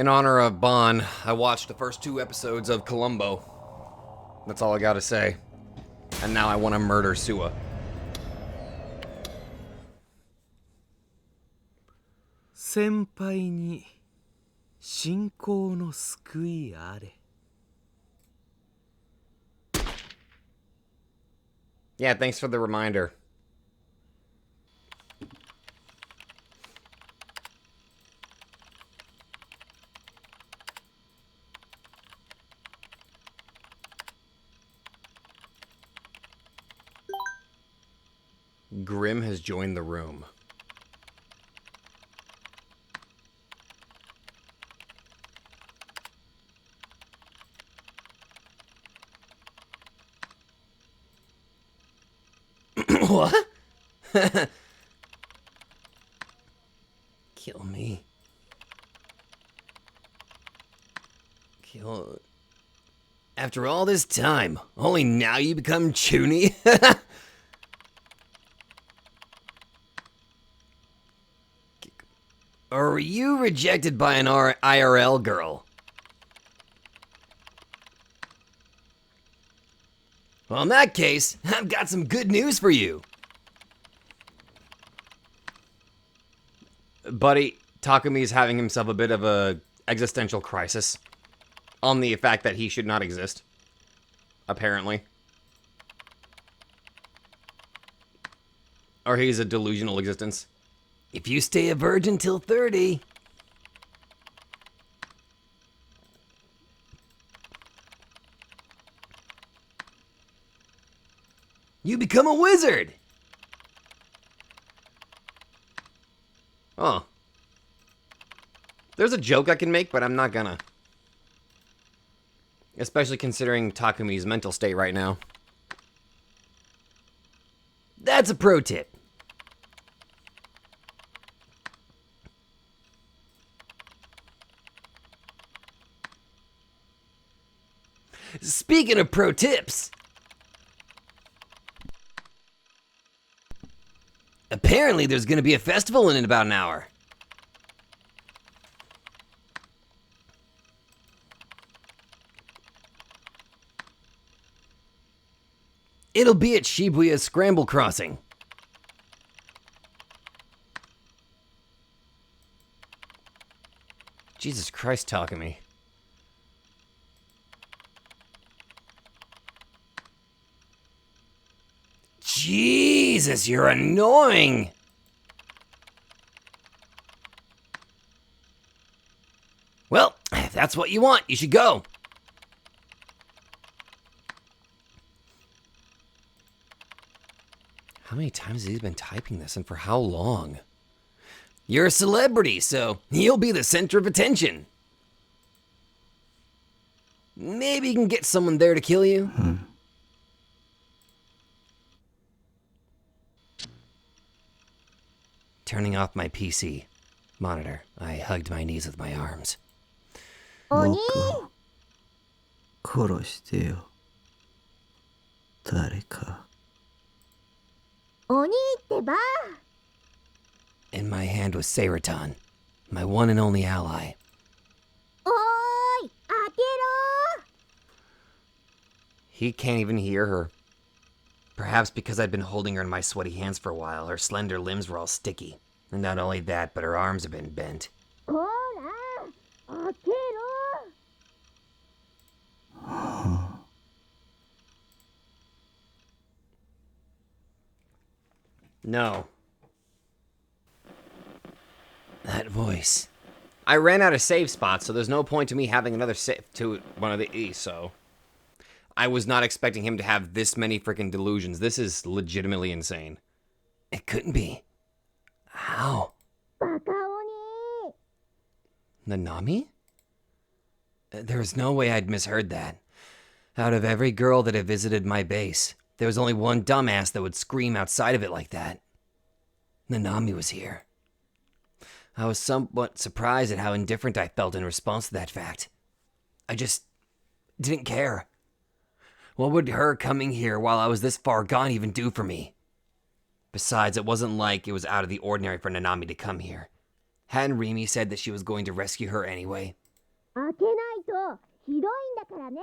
In honor of Bon, I watched the first 2 episodes of Columbo. That's all I gotta say. And now I want to murder Sua. 先輩に信仰の救いあれ。Yeah, thanks for the reminder. Grim has joined the room. What? Kill me. Kill... After all this time, only now you become Chuny? Or were you rejected by an IRL girl? Well, in that case, I've got some good news for you. Buddy, Takumi is having himself a bit of a existential crisis on the fact that he should not exist. Apparently. Or he's a delusional existence. If you stay a virgin till 30... you become a wizard! Oh. There's a joke I can make, but I'm not gonna. Especially considering Takumi's mental state right now. That's a pro tip. Speaking of pro tips... apparently there's gonna be a festival in about an hour. It'll be at Shibuya's Scramble Crossing. Jesus Christ, Takumi. Jesus, you're annoying! Well, if that's what you want, you should go. How many times has he been typing this, and for how long? You're a celebrity, so you'll be the center of attention. Maybe you can get someone there to kill you. Turning off my PC monitor, I hugged my knees with my arms. 僕を殺してよ。誰か。お兄ってば。 In my hand was Seiretan, my one and only ally. おーい、開けろ。 He can't even hear her. Perhaps because I'd been holding her in my sweaty hands for a while, her slender limbs were all sticky. And not only that, but her arms have been bent. こら、開けろ。 No. That voice. I ran out of save spots, so there's no point to me having another save to one of these, so... I was not expecting him to have this many freaking delusions. This is legitimately insane. It couldn't be. How? バカ鬼。 Nanami? There was no way I'd misheard that. Out of every girl that had visited my base, there was only one dumbass that would scream outside of it like that. Nanami was here. I was somewhat surprised at how indifferent I felt in response to that fact. I just didn't care. What would her coming here while I was this far gone even do for me? Besides, it wasn't like it was out of the ordinary for Nanami to come here. Hadn't Rimi said that she was going to rescue her anyway? 開けないとひどいんだからね。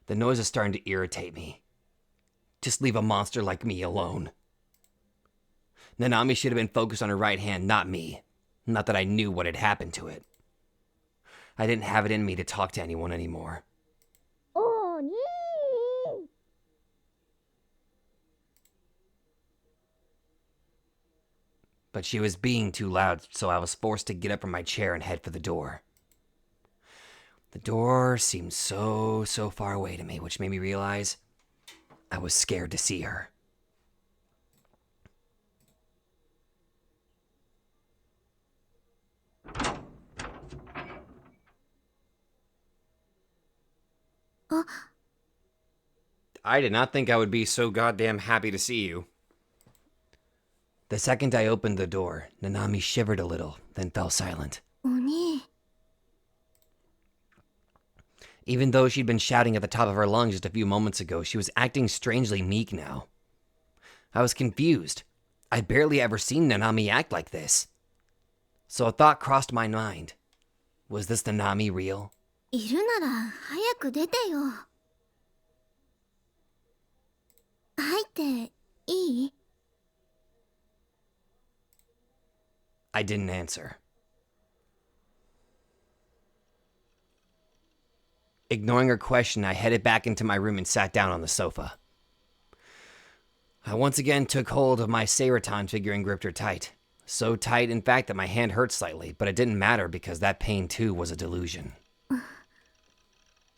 The noise is starting to irritate me. Just leave a monster like me alone. Nanami should have been focused on her right hand, not me. Not that I knew what had happened to it. I didn't have it in me to talk to anyone anymore. おにー。 But she was being too loud, so I was forced to get up from my chair and head for the door. The door seemed so far away to me, which made me realize I was scared to see her. I did not think I would be so goddamn happy to see you. The second I opened the door, Nanami shivered a little, then fell silent. おにー。 Even though she'd been shouting at the top of her lungs just a few moments ago, she was acting strangely meek now. I was confused. I'd barely ever seen Nanami act like this. So a thought crossed my mind. Was this Nanami real? いるなら早く出てよ。入っていい？ I didn't answer. Ignoring her question, I headed back into my room and sat down on the sofa. I once again took hold of my Seiretan figure and gripped her tight. So tight, in fact, that my hand hurt slightly, but it didn't matter because that pain too was a delusion.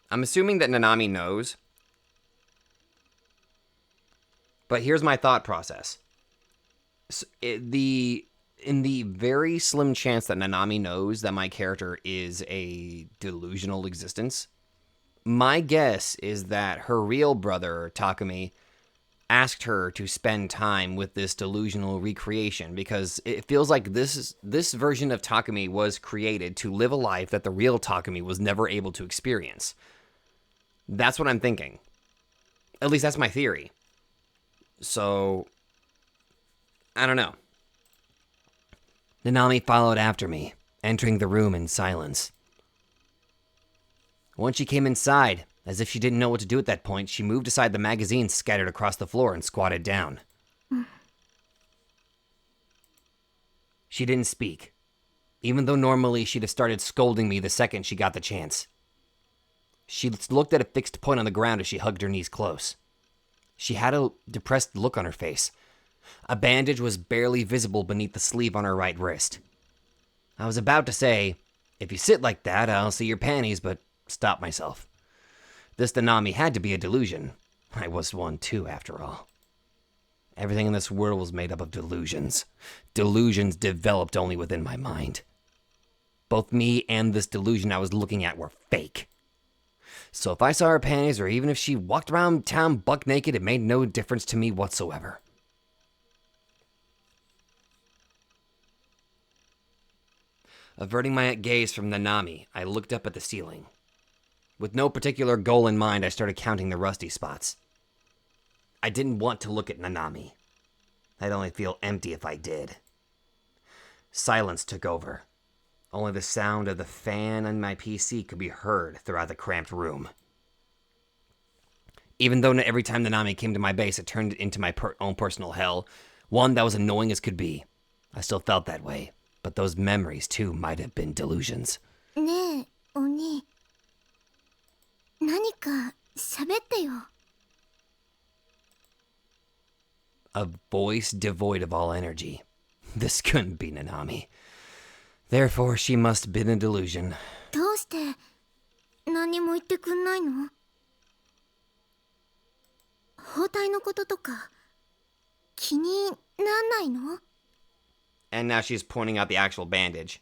I'm assuming that Nanami knows. But here's my thought process. In the very slim chance that Nanami knows that my character is a delusional existence, my guess is that her real brother, Takumi, asked her to spend time with this delusional recreation because it feels like this version of Takumi was created to live a life that the real Takumi was never able to experience. That's what I'm thinking. At least that's my theory. So, I don't know. Nanami followed after me, entering the room in silence. Once she came inside, as if she didn't know what to do at that point, she moved aside the magazines scattered across the floor and squatted down. She didn't speak, even though normally she'd have started scolding me the second she got the chance. She looked at a fixed point on the ground as she hugged her knees close. She had a depressed look on her face. A bandage was barely visible beneath the sleeve on her right wrist. I was about to say, if you sit like that, I'll see your panties, but stopped myself. This Nanami had to be a delusion. I was one too, after all. Everything in this world was made up of delusions. Delusions developed only within my mind. Both me and this delusion I was looking at were fake. So if I saw her panties, or even if she walked around town buck naked, it made no difference to me whatsoever. Averting my gaze from Nanami, I looked up at the ceiling. With no particular goal in mind, I started counting the rusty spots. I didn't want to look at Nanami. I'd only feel empty if I did. Silence took over. Only the sound of the fan on my PC could be heard throughout the cramped room. Even though every time Nanami came to my base, it turned into my own personal hell, one that was annoying as could be. I still felt that way, but those memories too might have been delusions. ねえ、おに。何か喋ってよ。 A voice devoid of all energy. This couldn't be Nanami. Therefore, she must have been a delusion. どうして何も言ってくんないの？包帯のこととか気になんないの？ And now she's pointing out the actual bandage.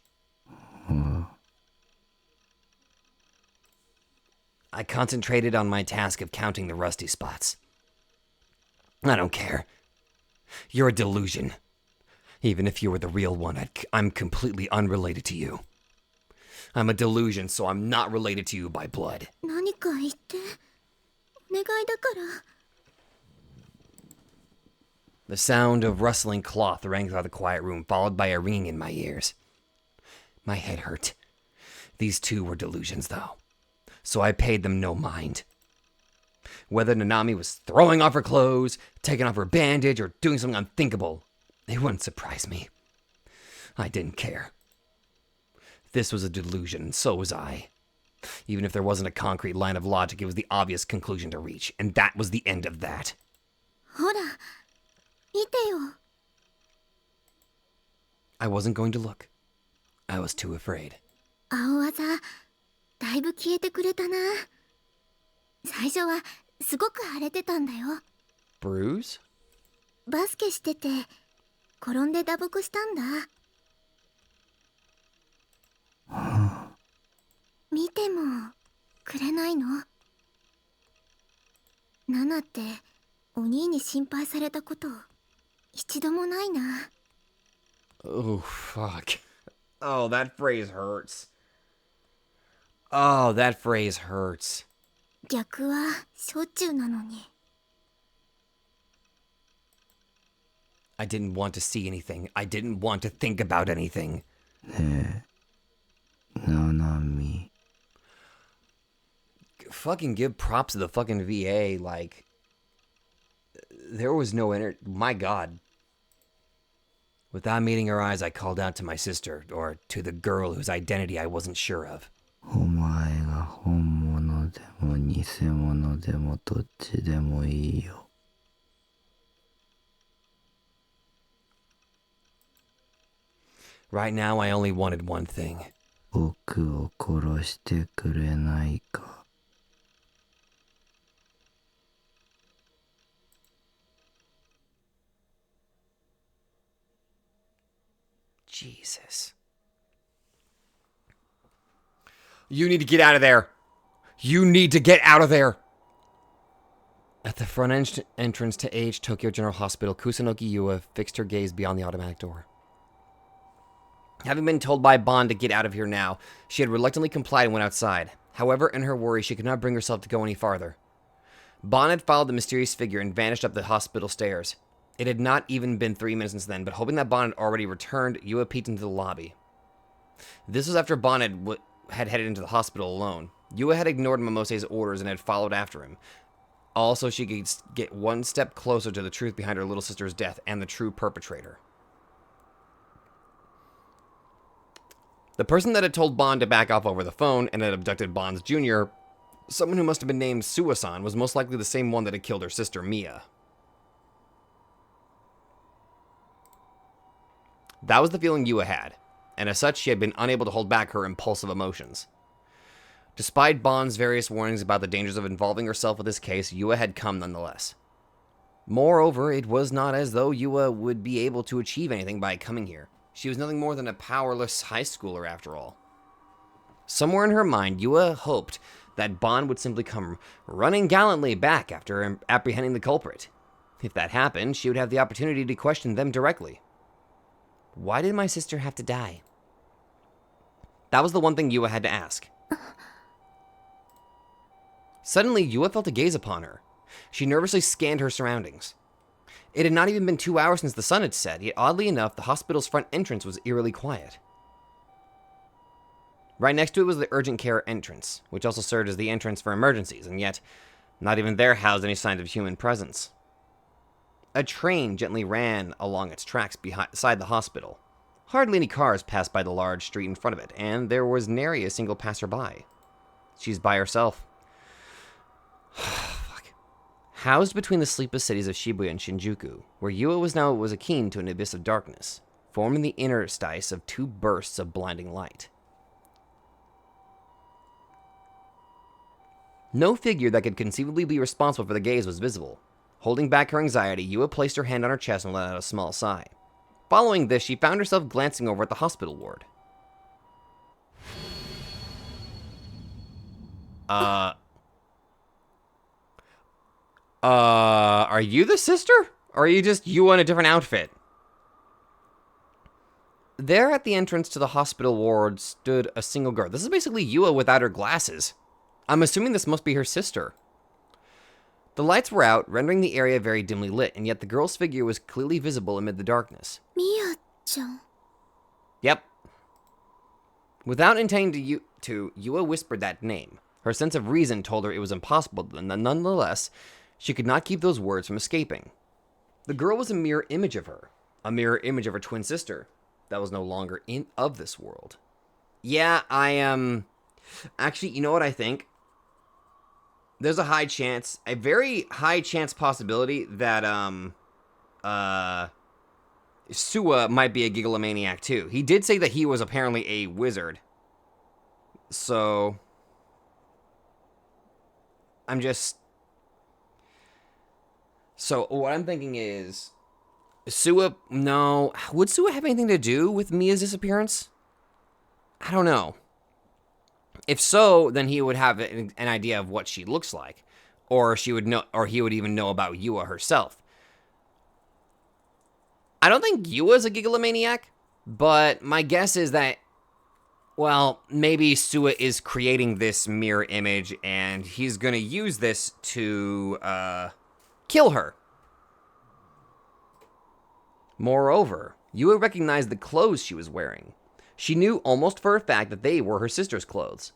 I concentrated on my task of counting the rusty spots. I don't care. You're a delusion. Even if you were the real one, I'm completely unrelated to you. I'm a delusion, so I'm not related to you by blood. 何か言って。お願いだから。 The sound of rustling cloth rang throughout the quiet room, followed by a ringing in my ears. My head hurt. These two were delusions, though, so I paid them no mind. Whether Nanami was throwing off her clothes, taking off her bandage, or doing something unthinkable, it wouldn't surprise me. I didn't care. This was a delusion, and so was I. Even if there wasn't a concrete line of logic, it was the obvious conclusion to reach, and that was the end of that. ほら、見てよ。 I wasn't going to look. I was too afraid. 青技、だいぶ消えてくれたな。最初はすごく腫れてたんだよ。 Bruise? バスケしてて、転んで打撲したんだ。見てもくれないの？ナナってお兄に心配されたこと一度もないな。 Oh, fuck. Oh, that phrase hurts. Oh, that phrase hurts. 逆はしょっちゅうなのに。 I didn't want to see anything. I didn't want to think about anything. ねえ、ななみ。 Fucking give props to the fucking VA. Like, there was no my god. Without meeting her eyes, I called out to my sister, or to the girl whose identity I wasn't sure of. お前が本物でも偽物でもどっちでもいいよ。 Right now, I only wanted one thing. 僕を殺してくれないか。 Jesus. You need to get out of there. You need to get out of there. At the front entrance to H Tokyo General Hospital, Kusunoki Yua fixed her gaze beyond the automatic door. Having been told by Bond to get out of here now, she had reluctantly complied and went outside. However, in her worry, she could not bring herself to go any farther. Bond had followed the mysterious figure and vanished up the hospital stairs. It had not even been 3 minutes since then, but hoping that Bond had already returned, Yua peeked into the lobby. This was after Bond had headed into the hospital alone. Yua had ignored Momose's orders and had followed after him. Also, she could get one step closer to the truth behind her little sister's death and the true perpetrator. The person that had told Bond to back off over the phone and had abducted Bond's junior, someone who must have been named Suwasan, was most likely the same one that had killed her sister, Mia. That was the feeling Yua had, and as such, she had been unable to hold back her impulsive emotions. Despite Bond's various warnings about the dangers of involving herself with this case, Yua had come nonetheless. Moreover, it was not as though Yua would be able to achieve anything by coming here. She was nothing more than a powerless high schooler after all. Somewhere in her mind, Yua hoped that Bond would simply come running gallantly back after apprehending the culprit. If that happened, she would have the opportunity to question them directly. Why did my sister have to die? That was the one thing Yua had to ask. Suddenly, Yua felt a gaze upon her. She nervously scanned her surroundings. It had not even been 2 hours since the sun had set, yet oddly enough, the hospital's front entrance was eerily quiet. Right next to it was the urgent care entrance, which also served as the entrance for emergencies, and yet, not even there housed any signs of human presence. A train gently ran along its tracks beside the hospital. Hardly any cars passed by the large street in front of it, and there was nary a single passerby. She's by herself. Fuck. Housed between the sleepless cities of Shibuya and Shinjuku, where Yua was akin to an abyss of darkness, forming the interstice of two bursts of blinding light. No figure that could conceivably be responsible for the gaze was visible. Holding back her anxiety, Yua placed her hand on her chest and let out a small sigh. Following this, she found herself glancing over at the hospital ward. Are you the sister? Or are you just Yua in a different outfit? There at the entrance to the hospital ward stood a single girl. This is basically Yua without her glasses. I'm assuming this must be her sister. The lights were out, rendering the area very dimly lit, and yet the girl's figure was clearly visible amid the darkness. Mia-chan. Yep. Without intending to, Yua whispered that name. Her sense of reason told her it was impossible, but nonetheless, she could not keep those words from escaping. The girl was a mirror image of her, a mirror image of her twin sister that was no longer of this world. Yeah, actually, you know what I think? There's a very high chance possibility that, Sua might be a gigalomaniac too. He did say that he was apparently a wizard. So, So, what I'm thinking is, Sua, no, would Sua have anything to do with Mia's disappearance? I don't know. If so, then he would have an idea of what she looks like, or he would even know about Yua herself. I don't think Yua's a gigalomaniac, but my guess is that, well, maybe Sua is creating this mirror image, and he's gonna use this to, kill her. Moreover, Yua recognized the clothes she was wearing. She knew almost for a fact that they were her sister's clothes.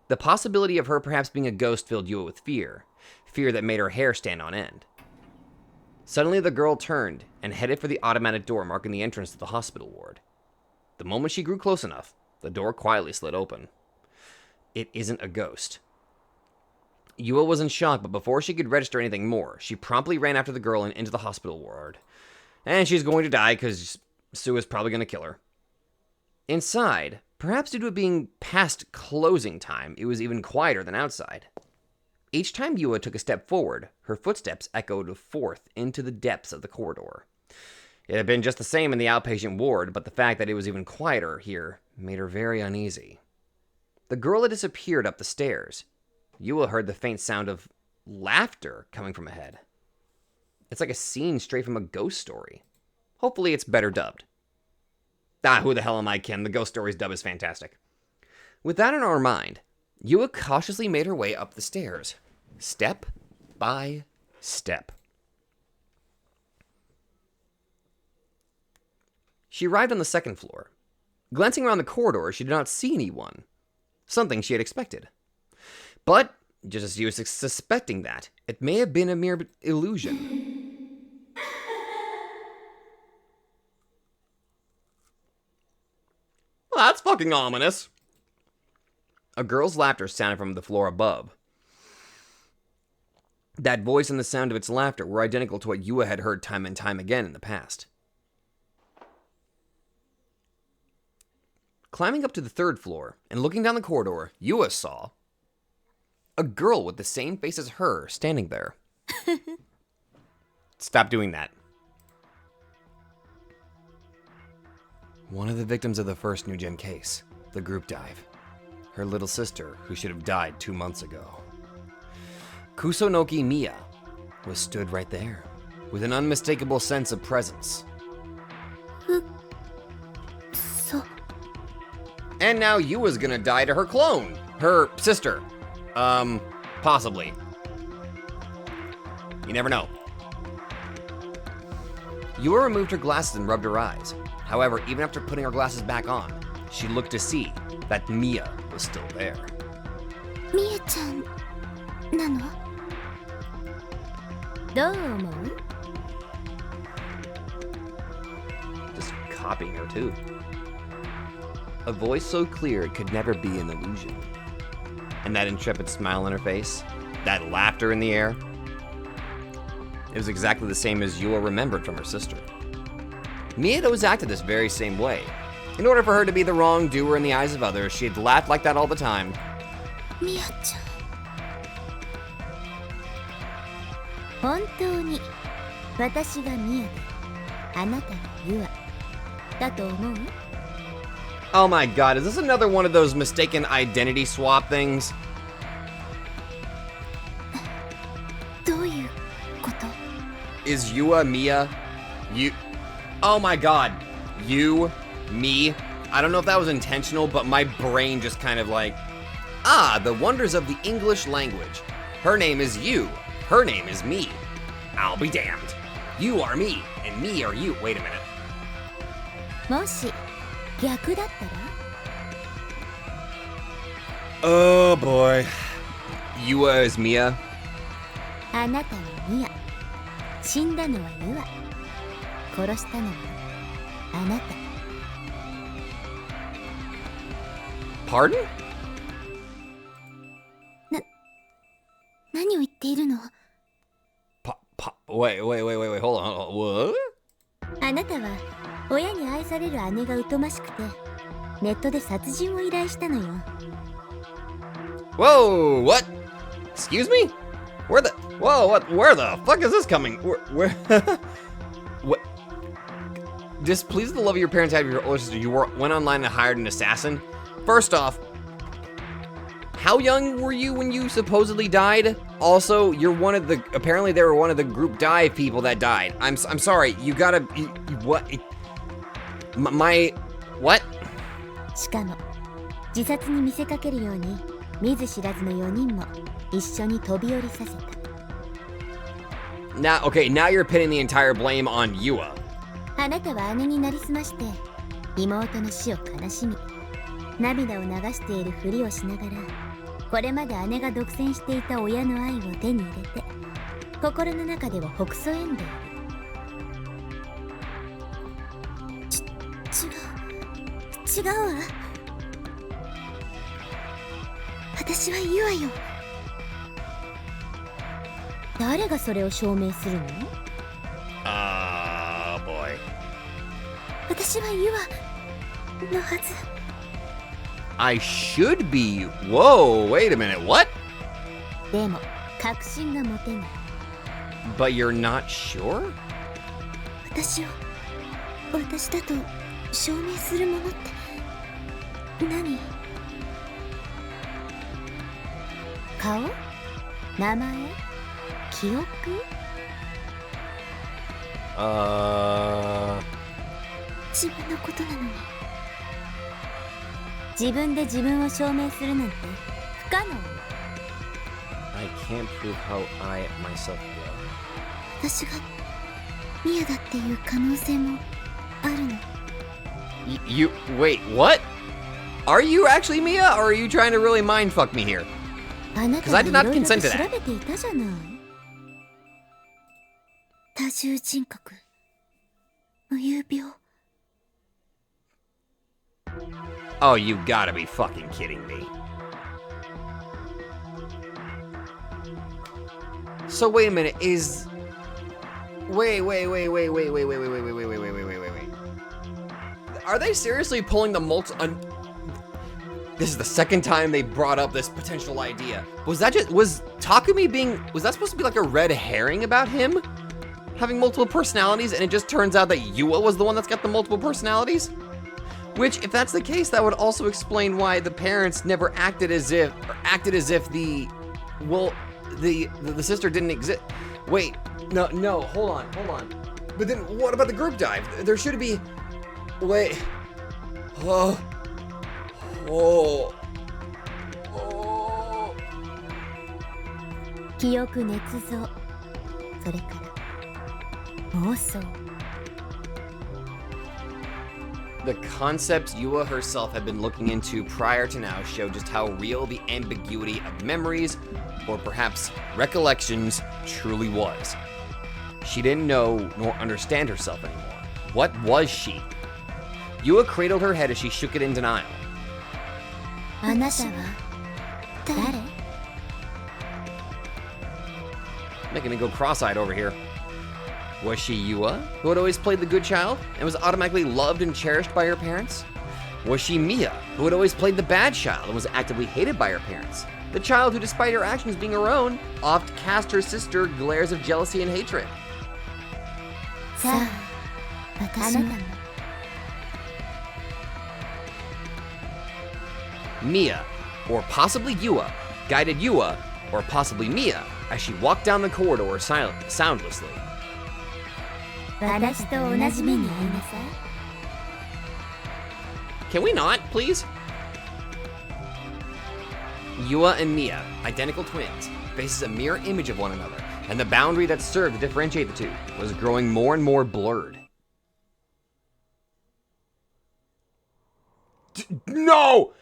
The possibility of her perhaps being a ghost filled Yua with fear that made her hair stand on end. Suddenly, the girl turned and headed for the automatic door marking the entrance to the hospital ward. The moment she grew close enough, the door quietly slid open. It isn't a ghost. Yua was in shock, but before she could register anything more, she promptly ran after the girl and into the hospital ward. And she's going to die because Sua's probably going to kill her. Inside, perhaps due to it being past closing time, it was even quieter than outside. Each time Yua took a step forward, her footsteps echoed forth into the depths of the corridor. It had been just the same in the outpatient ward, but the fact that it was even quieter here made her very uneasy. The girl had disappeared up the stairs. Yua heard the faint sound of laughter coming from ahead. It's like a scene straight from a ghost story. Hopefully it's better dubbed. Who the hell am I, Kim? The ghost story's dub is fantastic. With that in our mind, Yua cautiously made her way up the stairs, step by step. She arrived on the second floor. Glancing around the corridor, she did not see anyone, something she had expected. But, just as she was suspecting that, it may have been a mere illusion. Well, that's fucking ominous. A girl's laughter sounded from the floor above. That voice and the sound of its laughter were identical to what Yua had heard time and time again in the past. Climbing up to the third floor and looking down the corridor, Yua saw a girl with the same face as her standing there. Stop doing that. One of the victims of the first New Gen case, the group dive. Her little sister, who should have died 2 months ago. Kusonoki Miya was stood right there, with an unmistakable sense of presence. And now Yua's gonna die to her clone, her sister. Possibly. You never know. Yua removed her glasses and rubbed her eyes. However, even after putting her glasses back on, she looked to see that Miya was still there. Miya-chan, nano? Doumou? Just copying her too. A voice so clear it could never be an illusion. And that intrepid smile on her face, that laughter in the air, it was exactly the same as Yua remembered from her sister. Miya had always acted this very same way. In order for her to be the wrongdoer in the eyes of others, she had laughed like that all the time. Miya-chan. 本当に私がミヤであなたがユアだと思う? Oh my god, is this another one of those mistaken identity swap things? どういうこと? Is Yua Miya? Oh my god. You, me. I don't know if that was intentional, but my brain just kind of like, the wonders of the English language. Her name is you. Her name is me. I'll be damned. You are me, and me are you. Wait a minute. もし逆だったら? Oh boy. Yua is Mia. あなたはミア。死んだのはユア。殺したのはあなた。Pardon? 何を言っているの？ Wait, hold on. What? あなたは親に愛される姉が疎ましくてネットで殺人を依頼したのよ。 Whoa, what? Excuse me? Where the fuck is this coming? Where what? Displeased the love of your parents had your older sister, went online and hired an assassin? First off, how young were you when you supposedly died? Also, you're apparently they were one of the group dive people that died. I'm sorry, you gotta, what? What? しかも自殺に見せかけるように見ず知らずの4人も一緒に飛び降りさせた。 Now you're pinning the entire blame on Yua. あなたは姉になりすまして妹の死を悲しみ涙を流しているふりをしながらこれまで姉が独占していた親の愛を手に入れて心の中ではほくそ笑んでいる。違うわ。私はユアよ。誰がそれを証明するの？ Boy. 私はユアのはず。I should be. Whoa, wait a minute. What? でも確信が持てない。 But you're not sure? 私を私だと証明するものって何？顔？名前？記憶？自分のことなのに自分で自分を証明するなんて不可能。 I can't prove how I myself will. 私がミアだっていう可能性もあるの。You wait, what? Are you actually Mia, or are you trying to really mindfuck me here? あなた Because I が did い not ろいろ consent と to 調 that. べていたじゃない。多重人格、無遊病。 Oh, you gotta be fucking kidding me. So wait a minute, is wait. Are they seriously pulling the This is the second time they brought up this potential idea. Was that supposed to be like a red herring about him having multiple personalities, and it just turns out that Yua was the one that's got the multiple personalities? Which, if that's the case, that would also explain why the parents never acted as if the sister didn't exist. Wait, no, hold on. But then what about the group dive? There should be, wait, oh. 記憶捏造、それから妄想。 The concepts Yua herself had been looking into prior to now show just how real the ambiguity of memories, or perhaps recollections, truly was. She didn't know nor understand herself anymore. What was she? Yua cradled her head as she shook it in denial. あなたは誰？ Making me go cross-eyed over here. Was she Yua, who had always played the good child and was automatically loved and cherished by her parents? Was she Mia, who had always played the bad child and was actively hated by her parents? The child who, despite her actions being her own, oft cast her sister glares of jealousy and hatred. さあ、私も。 Mia, or possibly Yua, guided Yua, or possibly Mia, as she walked down the corridor soundlessly. 私と同じ目に遭いなさい。 Can we not, please? Yua and Mia, identical twins, faces a mirror image of one another, and the boundary that served to differentiate the two was growing more and more blurred. No!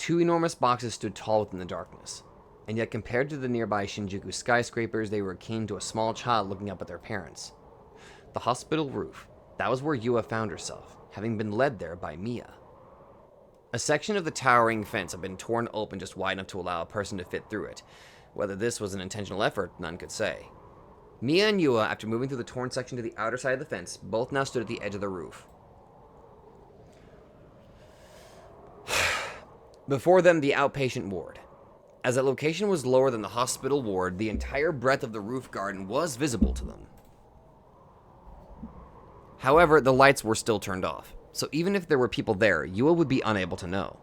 Two enormous boxes stood tall within the darkness, and yet compared to the nearby Shinjuku skyscrapers, they were akin to a small child looking up at their parents. The hospital roof, that was where Yua found herself, having been led there by Mia. A section of the towering fence had been torn open just wide enough to allow a person to fit through it. Whether this was an intentional effort, none could say. Mia and Yua, after moving through the torn section to the outer side of the fence, both now stood at the edge of the roof. Before them, the outpatient ward. As that location was lower than the hospital ward, the entire breadth of the roof garden was visible to them. However, the lights were still turned off, so even if there were people there, Yua would be unable to know.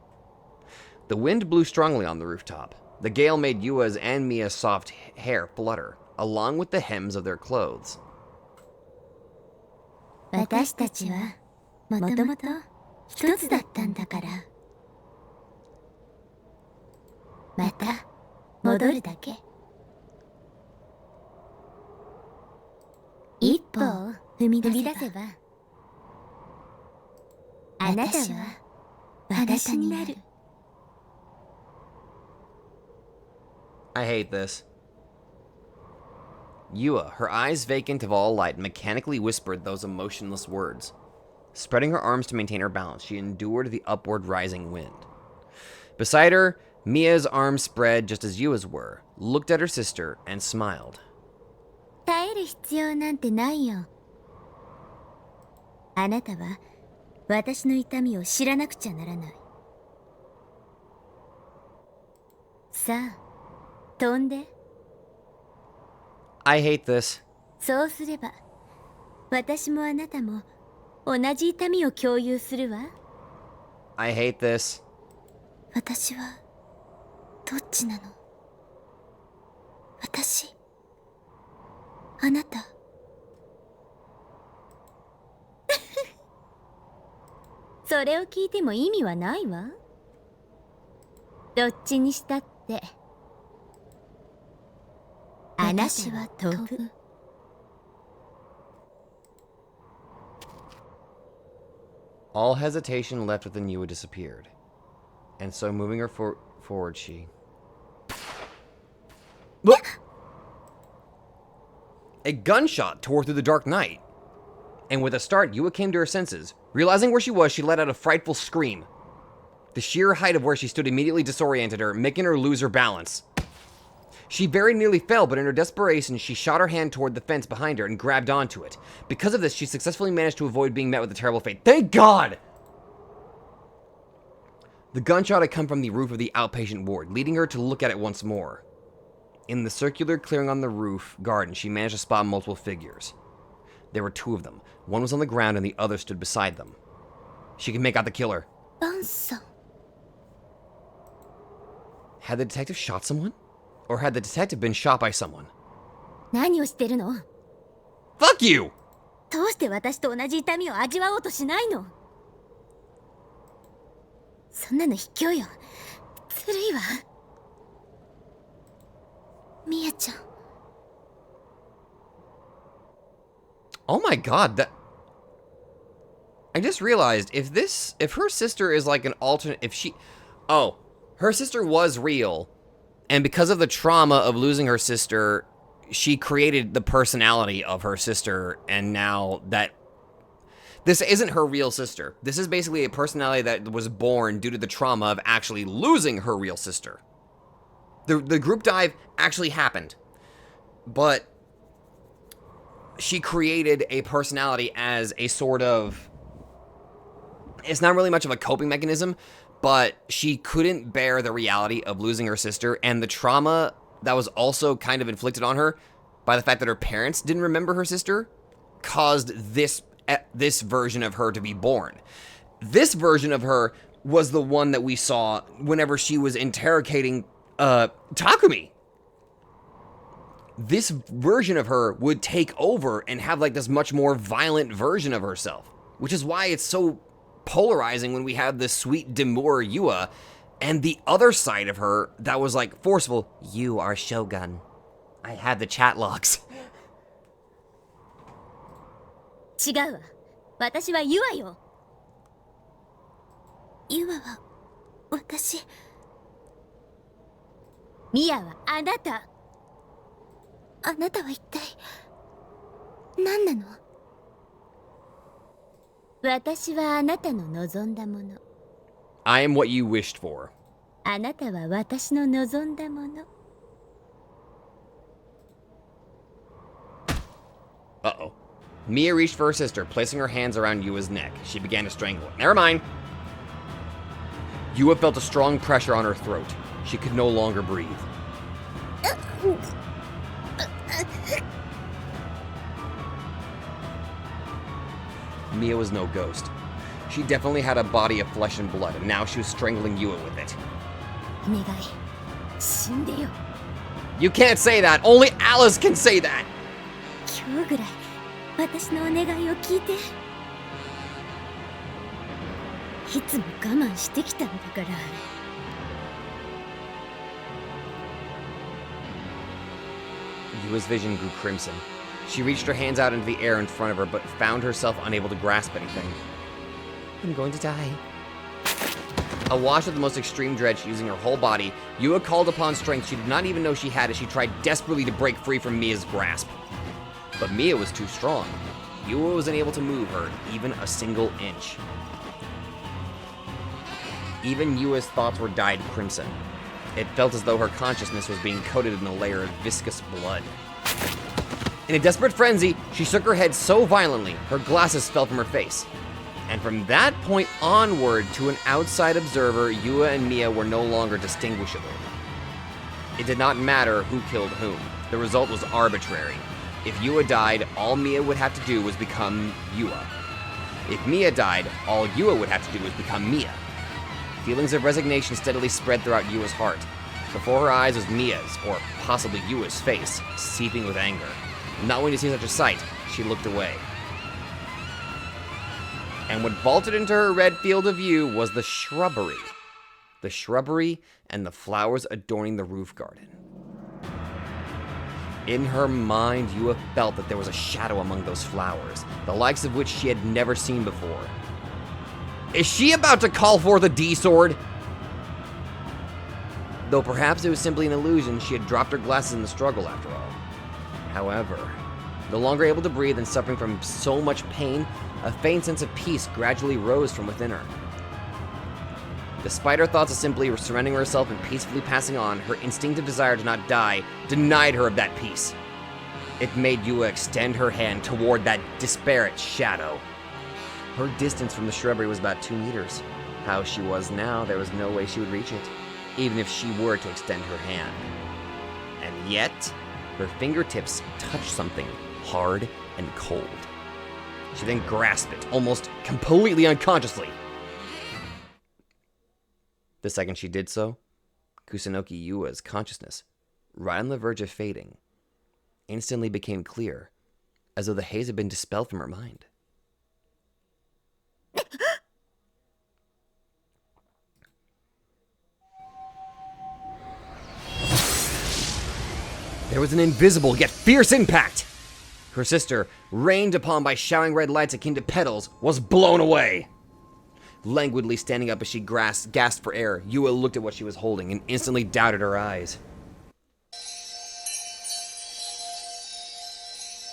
The wind blew strongly on the rooftop. The gale made Yua's and Mia's soft hair flutter, along with the hems of their clothes. 私たちはもともと一つだったんだから。また戻るだけ。一歩を踏み出せば、あなたは私になる。I hate this. Yua, her eyes vacant of all light, mechanically whispered those emotionless words. Spreading her arms to maintain her balance, she endured the upward rising wind. Beside her, Mia's arms spread just as Yua's were, looked at her sister, and smiled. 耐える必要なんてないよ。あなたは私の痛みを知らなくちゃならない。さあ、飛んで。I hate this. そうすれば、私もあなたも同じ痛みを共有するわ。I hate this. 私はどっちなの？私、あなた。それを聞いても意味はないわ。どっちにしたって、あなたは飛ぶ。All hesitation left within Yua disappeared, and so moving her forward, she... A gunshot tore through the dark night, and with a start, Yua came to her senses. Realizing where she was, she let out a frightful scream. The sheer height of where she stood immediately disoriented her, making her lose her balance. She very nearly fell, but in her desperation, she shot her hand toward the fence behind her and grabbed onto it. Because of this, she successfully managed to avoid being met with a terrible fate. Thank God! The gunshot had come from the roof of the outpatient ward, leading her to look at it once more. In the circular clearing on the roof garden, she managed to spot multiple figures. There were two of them. One was on the ground and the other stood beside them. She could make out the killer. Had the detective shot someone? Or had the detective been shot by someone? 何をしてるの？ Fuck you! どうして私と同じ痛みを味わおうとしないの？そんなの卑怯よ。ずるいわ。ミヤちゃん。Oh my god, that... I just realized, if her sister is like an alternate, her sister was real, and because of the trauma of losing her sister, she created the personality of her sister, and now that... This isn't her real sister. This is basically a personality that was born due to the trauma of actually losing her real sister. The group dive actually happened, but she created a personality as a sort of... It's not really much of a coping mechanism, but she couldn't bear the reality of losing her sister and the trauma that was also kind of inflicted on her by the fact that her parents didn't remember her sister caused this version of her to be born. This version of her was the one that we saw whenever she was interrogating Takumi. This version of her would take over and have like this much more violent version of herself, which is why it's so polarizing when we have this sweet demure Yua and the other side of her that was like forceful. You are Shogun. I had the chat logs. 違うわ。私はユアよ。ユアは私。ミアはあなた。あなたは一体何なの？私はあなたの望んだもの。 I am what you wished for. あなたは私の望んだもの。 Uh-oh. Mia reached for her sister, placing her hands around Yua's neck. She began to strangle it. Never mind. Yua felt a strong pressure on her throat. She could no longer breathe. Mia was no ghost. She definitely had a body of flesh and blood, and now she was strangling Yua with it. お願い、死んでよ。 You can't say that! Only Alice can say that! 今日ぐらい私のお願いを聞いて。いつも我慢してきたんだから。 Yua's vision grew crimson. She reached her hands out into the air in front of her, but found herself unable to grasp anything. I'm going to die. Awash with the most extreme dread, using her whole body, Yua called upon strength she did not even know she had as she tried desperately to break free from Mia's grasp. But Mia was too strong. Yua was unable to move her even a single inch. Even Yua's thoughts were dyed crimson. It felt as though her consciousness was being coated in a layer of viscous blood. In a desperate frenzy, she shook her head so violently, her glasses fell from her face. And from that point onward, to an outside observer, Yua and Mia were no longer distinguishable. It did not matter who killed whom. The result was arbitrary. If Yua died, all Mia would have to do was become Yua. If Mia died, all Yua would have to do was become Mia. Feelings of resignation steadily spread throughout Yua's heart. Before her eyes was Mia's, or possibly Yua's face, seething with anger. Not wanting to see such a sight, she looked away. And what vaulted into her red field of view was the shrubbery. The shrubbery and the flowers adorning the roof garden. In her mind, Yua felt that there was a shadow among those flowers, the likes of which she had never seen before. Is she about to call forth a D-sword? Though perhaps it was simply an illusion, she had dropped her glasses in the struggle after all. However, no longer able to breathe and suffering from so much pain, a faint sense of peace gradually rose from within her. Despite her thoughts of simply surrendering herself and peacefully passing on, her instinctive desire to not die denied her of that peace. It made Yua extend her hand toward that disparate shadow. Her distance from the shrubbery was about 2 meters. How she was now, there was no way she would reach it, even if she were to extend her hand. And yet, her fingertips touched something hard and cold. She then grasped it, almost completely unconsciously. The second she did so, Kusunoki Yua's consciousness, right on the verge of fading, instantly became clear, as though the haze had been dispelled from her mind. There was an invisible yet fierce impact. Her sister, rained upon by showering red lights akin to petals, was blown away. Languidly standing up as she gasped for air, Yua looked at what she was holding and instantly doubted her eyes.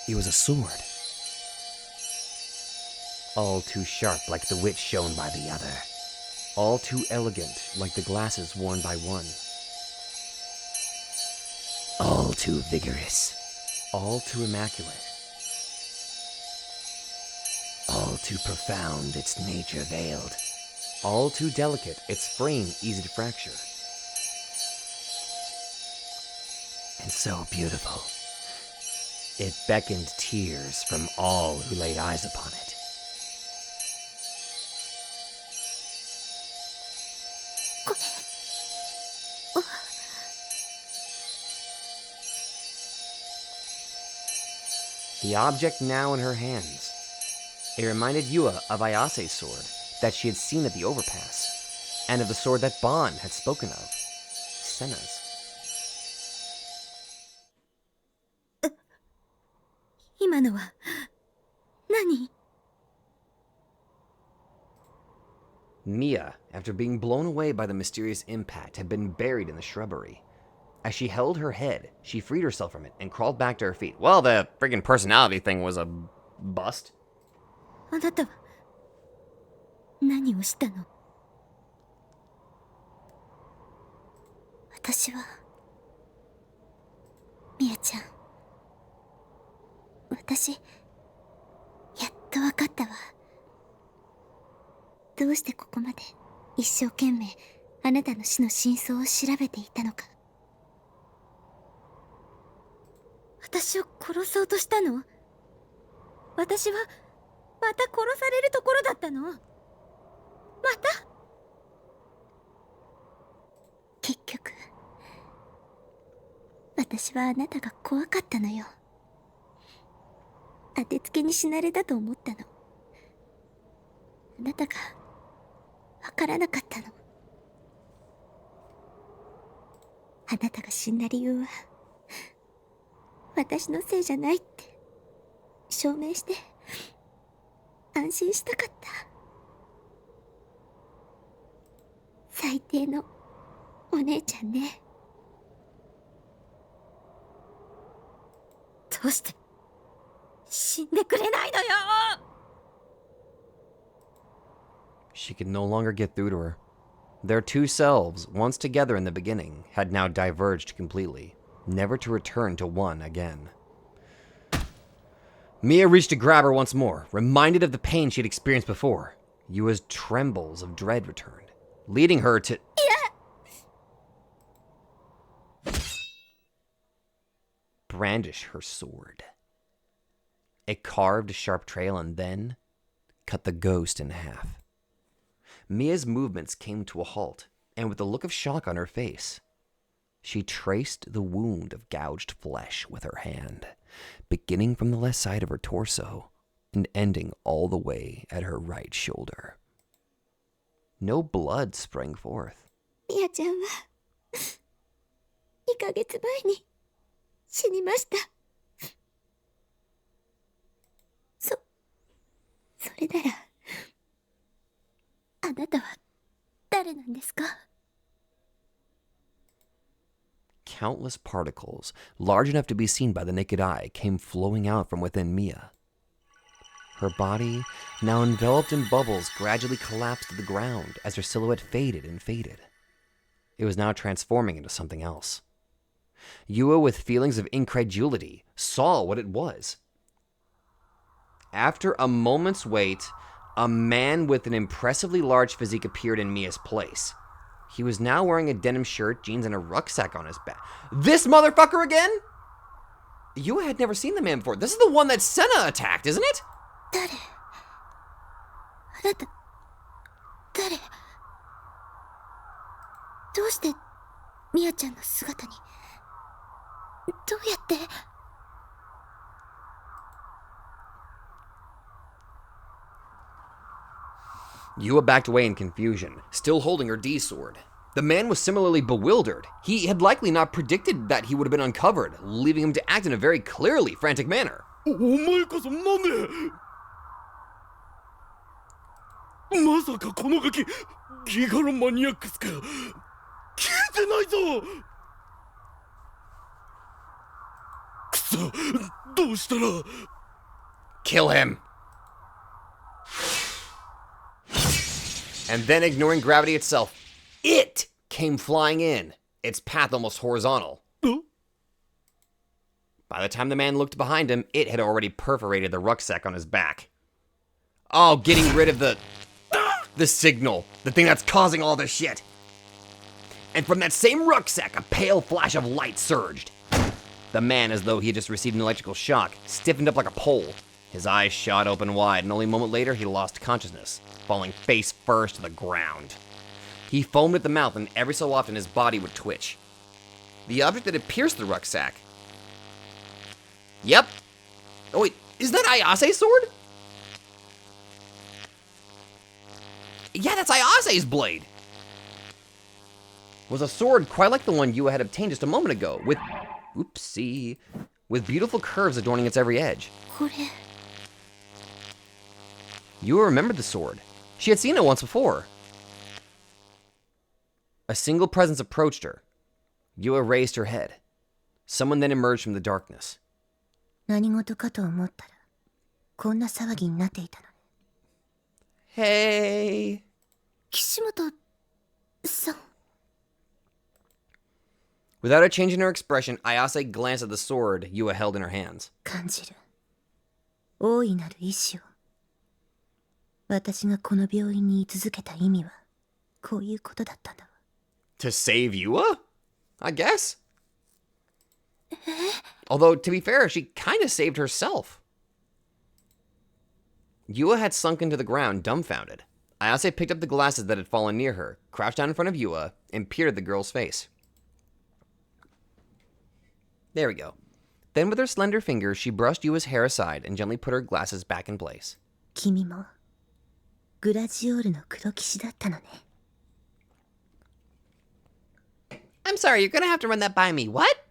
It was a sword. All too sharp like the wit shown by the other. All too elegant like the glasses worn by one. All too vigorous. All too immaculate. All too profound, its nature veiled. All too delicate, its frame easy to fracture. And so beautiful. It beckoned tears from all who laid eyes upon it. The object now in her hands. It reminded Yua of Ayase's sword that she had seen at the overpass, and of the sword that Bon had spoken of, Senna's. 今のは何？ Mia, after being blown away by the mysterious impact, had been buried in the shrubbery. As she held her head, she freed herself from it and crawled back to her feet. Well, the friggin' personality thing was a bust. あなたは何をしたの？私はみやちゃん、私やっとわかったわ。どうしてここまで一生懸命あなたの死の真相を調べていたのか。私を殺そうとしたの？私はまた殺されるところだったの？また？結局私はあなたが怖かったのよ。当てつけに死なれたと思ったの。あなたがわからなかったの。あなたが死んだ理由は私のせいじゃないって証明して安心したかった。最低のお姉ちゃんね。どうして死んでくれないのよ。 She could no longer get through to her. Their two selves, once together in the beginning, had now diverged completely, never to return to one again. Mia reached to grab her once more, reminded of the pain she'd experienced before. Yua's trembles of dread returned, leading her to... brandish her sword. It carved a sharp trail and then cut the ghost in half. Mia's movements came to a halt, and with a look of shock on her face, she traced the wound of gouged flesh with her hand, beginning from the left side of her torso and ending all the way at her right shoulder. No blood sprang forth. みやちゃんは2ヶ月前に死にました。それならあなたは誰なんですか？ Countless particles, large enough to be seen by the naked eye, came flowing out from within Mia. Her body, now enveloped in bubbles, gradually collapsed to the ground as her silhouette faded and faded. It was now transforming into something else. Yua, with feelings of incredulity, saw what it was. After a moment's wait, a man with an impressively large physique appeared in Mia's place. He was now wearing a denim shirt, jeans, and a rucksack on his back. This motherfucker again? Yua had never seen the man before. This is the one that Senna attacked, isn't it? 誰？あなた誰？どうしてみやちゃんの姿に？どうやって？ Yua backed away in confusion, still holding her D sword. The man was similarly bewildered. He had likely not predicted that he would have been uncovered, leaving him to act in a very clearly frantic manner. お前こそなんで？まさかこのガキギガロマニアックスか？聞いてないぞ。くそ、どうしたら？ Kill him! And then, ignoring gravity itself, it came flying in, its path almost horizontal. By the time the man looked behind him, it had already perforated the rucksack on his back. Oh, getting rid of the signal, the thing that's causing all this shit. And from that same rucksack, a pale flash of light surged. The man, as though he had just received an electrical shock, stiffened up like a pole. His eyes shot open wide, and only a moment later, he lost consciousness, falling face first to the ground. He foamed at the mouth, and every so often his body would twitch. The object that had pierced the rucksack. Yep. Oh wait, is that Ayase's sword? Yeah, that's Ayase's blade. Was a sword quite like the one Yua had obtained just a moment ago, with, oopsie, with beautiful curves adorning its every edge. これ Yua remembered the sword. She had seen it once before. A single presence approached her. Yua raised her head. Someone then emerged from the darkness. 何事かと思ったらこんな騒ぎになっていたのね。 Hey! 岸本さん。 Without a change in her expression, Ayase glanced at the sword Yua held in her hands. 感じる大いなる意志を。私がこの病院に居続けた意味はこういうことだったんだわ。 To save Yua? I guess. Although, to be fair, she kind of saved herself. Yua had sunk into the ground, dumbfounded. Ayase picked up the glasses that had fallen near her, crouched down in front of Yua, and peered at the girl's face. There we go. Then with her slender fingers, she brushed Yua's hair aside and gently put her glasses back in place. 君もグラジオールの黒騎士だったのね。 I'm sorry, you're gonna have to run that by me. What?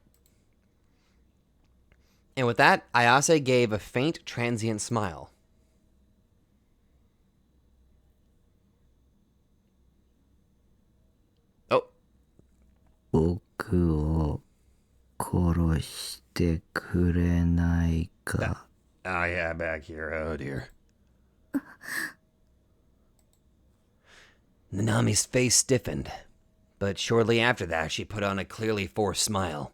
And with that, Ayase gave a faint, transient smile. Oh. 僕を殺してくれないか。 Oh, yeah, back here. Oh, dear. Nanami's face stiffened, but shortly after that, she put on a clearly forced smile.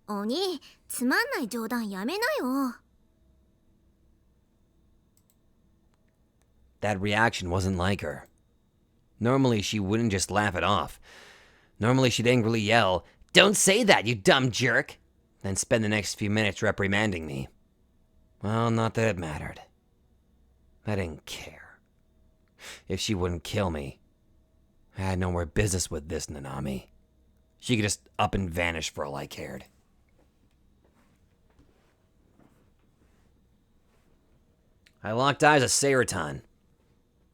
お兄、つまんない冗談やめなよ。 That reaction wasn't like her. Normally, she wouldn't just laugh it off. Normally, she'd angrily yell, "Don't say that, you dumb jerk!" Then spend the next few minutes reprimanding me. Well, not that it mattered. I didn't care. If she wouldn't kill me, I had no more business with this Nanami. She could just up and vanish for all I cared. I locked eyes with Seiratan.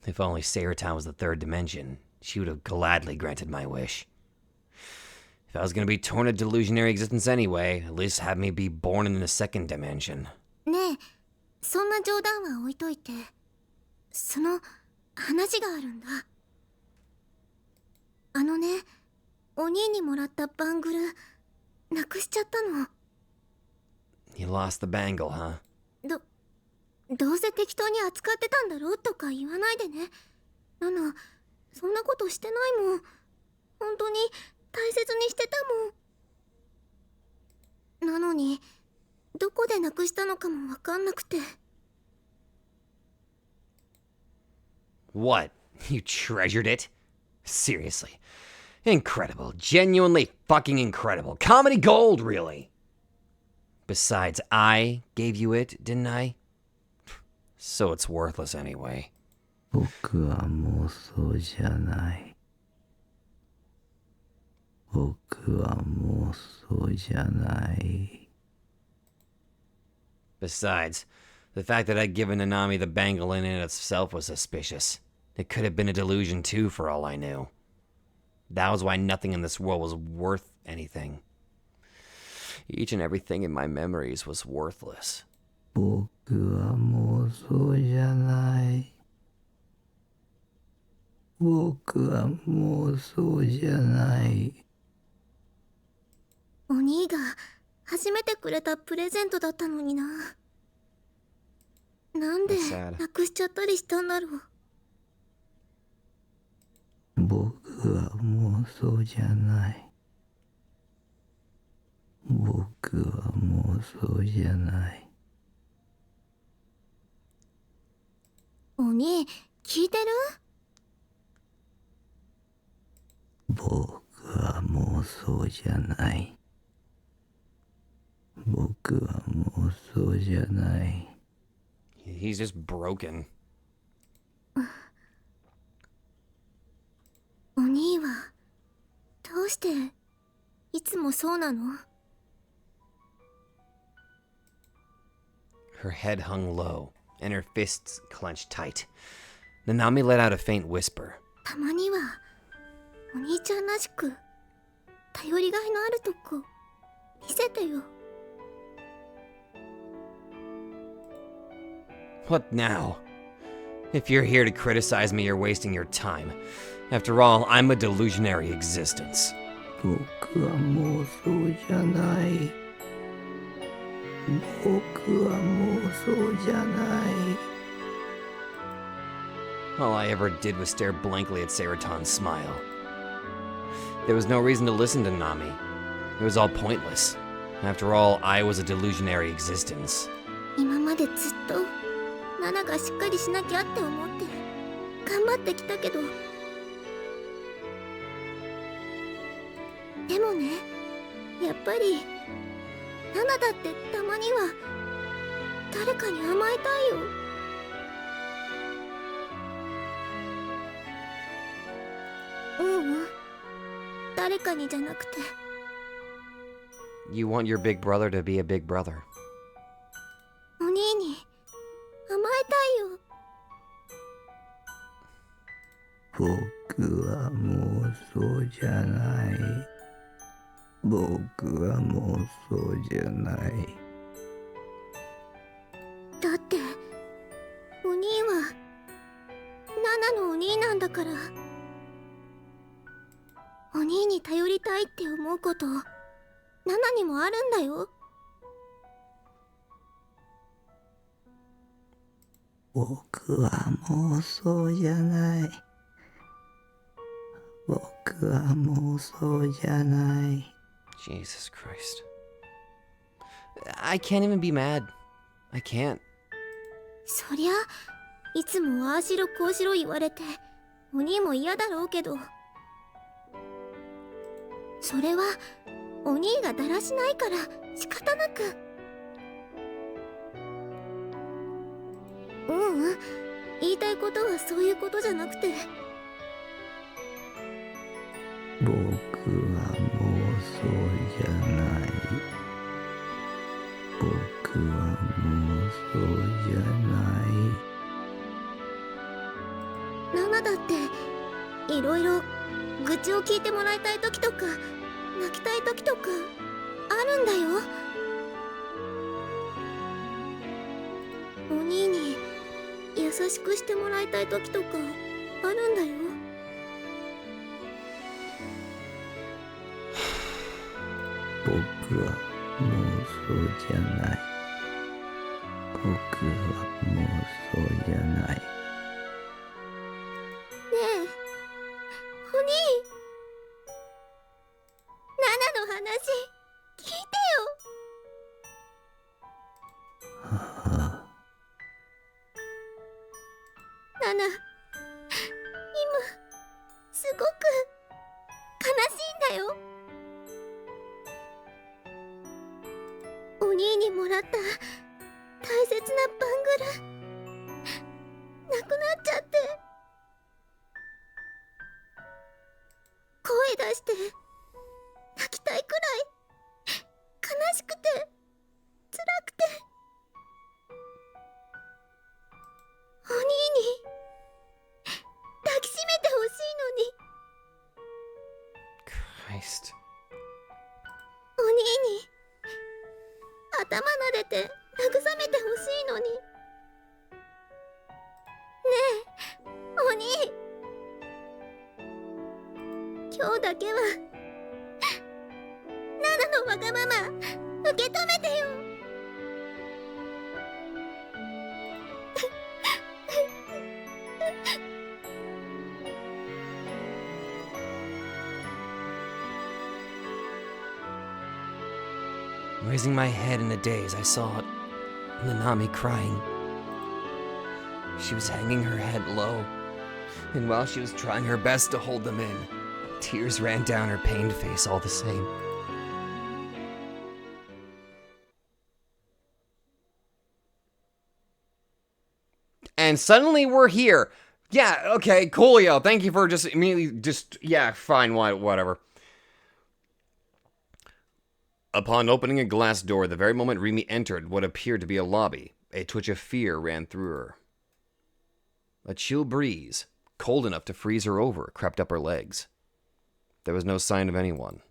If only Seiratan was the third dimension, she would have gladly granted my wish. If I was going to be torn a delusionary existence anyway, at least have me be born in the second dimension. ねえ、そんな冗談は置いといて、その話があるんだ。あのね、お兄にもらったバングル、なくしちゃったの。 You lost the bangle, huh? どうせ適当に扱ってたんだろうとか言わないでね。ナナ、そんなことしてないもん。本当に大切にしてたもん。なのに、どこでなくしたのかもわかんなくて。 What? You treasured it? Seriously. Incredible. Genuinely fucking incredible. Comedy gold, really. Besides, I gave you it, didn't I? So it's worthless anyway. 僕は妄想じゃない。僕は妄想じゃない。 Besides, the fact that I'd given Nanami the bangle in and of itself was suspicious. It could have been a delusion too, for all I knew. That was why nothing in this world was worth anything. Each and everything in my memories was worthless. 僕は妄想じゃない。僕は妄想じゃない。お兄が初めてくれたプレゼントだったのにな。なんで That's sad. なくしちゃったりしたんだろう。僕は妄想じゃない。僕は妄想じゃない。お兄、聞いてる？僕は妄想じゃない。僕は妄想じゃない。 He's just broken. お兄はどうしていつもそうなの？ Her head hung low, and her fists clenched tight. Nanami let out a faint whisper. たまにはお兄ちゃんらしく頼りがいのあるとこ見せてよ。 What now? If you're here to criticize me, you're wasting your time. After all, I'm a delusionary existence. 僕は妄想じゃない。僕は妄想じゃない。 All I ever did was stare blankly at Seraton's smile. There was no reason to listen to Nami. It was all pointless. After all, I was a delusionary existence. 今までずっとナナがしっかりしなきゃって思って頑張ってきたけど、でもね、やっぱりナナだってたまには誰かに甘えたいよ。誰かにじゃなくて。 You want your big brother to be a big brother. お兄に甘えたいよ。僕は妄想じゃない。僕は妄想じゃない。だってお兄はナナのお兄なんだから。お兄に頼りたいって思うことナナにもあるんだよ。僕は妄想じゃない。僕は妄想じゃない。 Jesus Christ. I can't even be mad. I can't. そりゃいつもああしろこうしろ言われてお兄も嫌だろうけど、それはお兄がだらしないから仕方なく。言いたいことはそういうことじゃなくて。僕は妄想じゃない。僕は妄想じゃない。ナナだっていろいろ愚痴を聞いてもらいたい時とか泣きたい時とかあるんだよ。お兄に優しくしてもらいたい時とかあるんだよ。僕は妄想じゃない。僕は妄想じゃない。ねえお兄、ナナの話聞いてよ。ナナ、今すごく悲しいんだよ。お兄にもらった大切なバングルなくなっちゃって、声出して泣きたいくらい悲しくて辛くて、お兄に抱きしめてほしいのに。 Christ. お兄に頭撫でて慰めてほしいのに。ねえお兄、今日だけはナナのわがまま受け止めてよ。Raising my head in a daze, I saw Nanami crying. She was hanging her head low, and while she was trying her best to hold them in, tears ran down her pained face all the same. And suddenly we're here. Yeah, okay, coolio. Thank you for just immediately yeah, fine, whatever. Upon opening a glass door, the very moment Rimi entered what appeared to be a lobby, a twitch of fear ran through her. A chill breeze, cold enough to freeze her over, crept up her legs. There was no sign of anyone.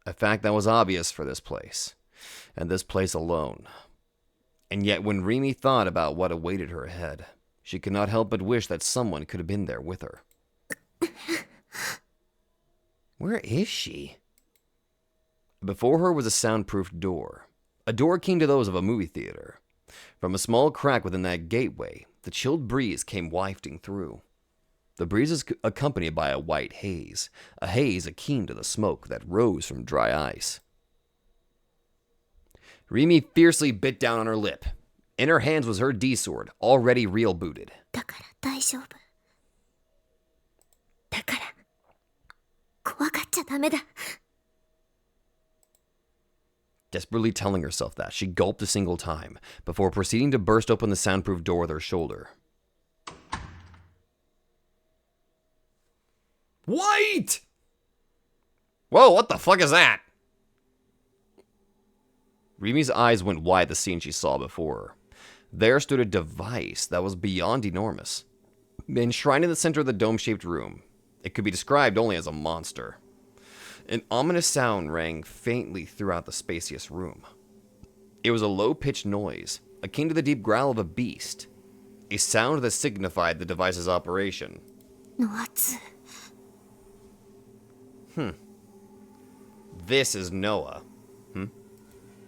A fact that was obvious for this place, and this place alone. And yet when Rimi thought about what awaited her ahead, she could not help but wish that someone could have been there with her. Where is she? Before her was a soundproof door. A door akin to those of a movie theater. From a small crack within that gateway, the chilled breeze came wafting through. The breeze is accompanied by a white haze, a haze akin to the smoke that rose from dry ice. Rimi fiercely bit down on her lip. In her hands was her D-sword, already reel-booted. だから大丈夫。だから怖がっちゃダメだ。Desperately telling herself that, she gulped a single time, before proceeding to burst open the soundproof door with her shoulder. Wait! Whoa, what the fuck is that? Rimi's eyes went wide at the scene she saw before her. There stood a device that was beyond enormous. Enshrined in the center of the dome-shaped room, it could be described only as a monster. An ominous sound rang faintly throughout the spacious room. It was a low-pitched noise, akin to the deep growl of a beast. A sound that signified the device's operation. の圧。This is Noah.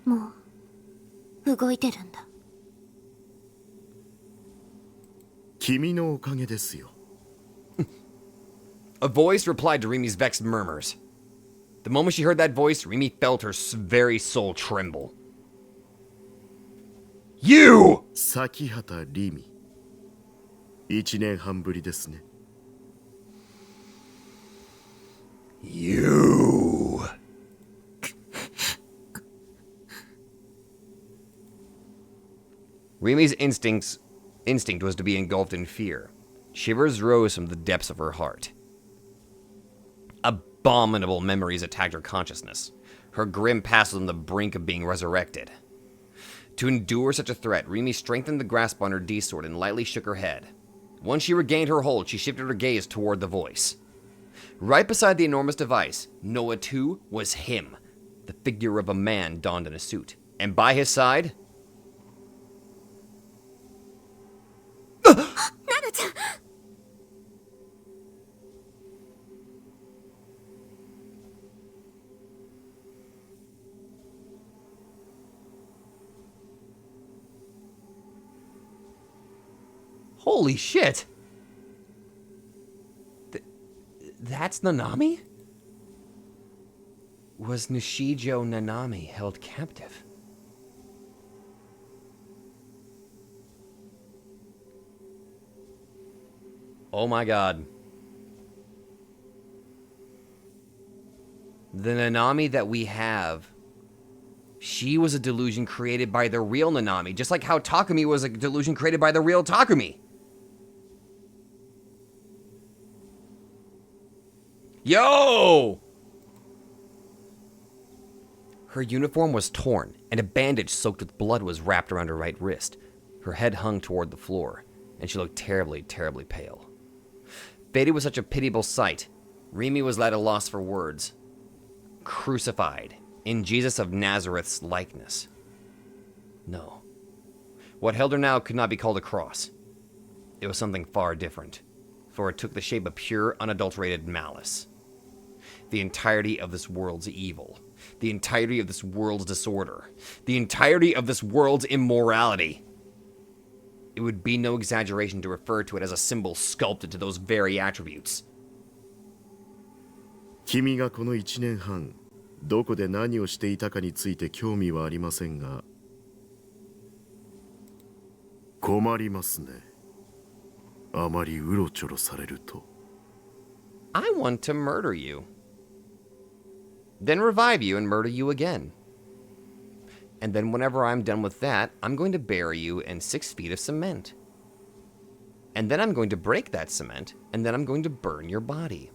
もう動いてるんだ。君のおかげですよ。A voice replied to Rimi's vexed murmurs. The moment she heard that voice, Rimi felt her very soul tremble. You! 崎畑リミ。1年半ぶりですね。You! Rimi's instinct was to be engulfed in fear. Shivers rose from the depths of her heart. Abominable memories attacked her consciousness. Her grim past was on the brink of being resurrected. To endure such a threat, Rimi strengthened the grasp on her D-sword and lightly shook her head. Once she regained her hold, she shifted her gaze toward the voice. Right beside the enormous device, Noah too was him, the figure of a man donned in a suit. And by his side... ナナちゃん。 Holy shit! That's Nanami? Was Nishijo Nanami held captive? Oh my god. The Nanami that we have, she was a delusion created by the real Nanami, just like how Takumi was a delusion created by the real Takumi. Yo! Her uniform was torn, and a bandage soaked with blood was wrapped around her right wrist. Her head hung toward the floor, and she looked terribly, terribly pale. Faded was such a pitiable sight. Rimi was at a loss for words. Crucified, in Jesus of Nazareth's likeness. No. What held her now could not be called a cross. It was something far different, for it took the shape of pure, unadulterated malice. The entirety of this world's evil. The entirety of this world's disorder. The entirety of this world's immorality. It would be no exaggeration to refer to it as a symbol sculpted to those very attributes. 君がこの1年半どこで何をしていたかについて興味はありませんが、困りますね。あまりうろちょろされると。I want to murder you. Then revive you and murder you again. And then whenever I'm done with that, I'm going to bury you in 6 feet of cement. And then I'm going to break that cement, and then I'm going to burn your body.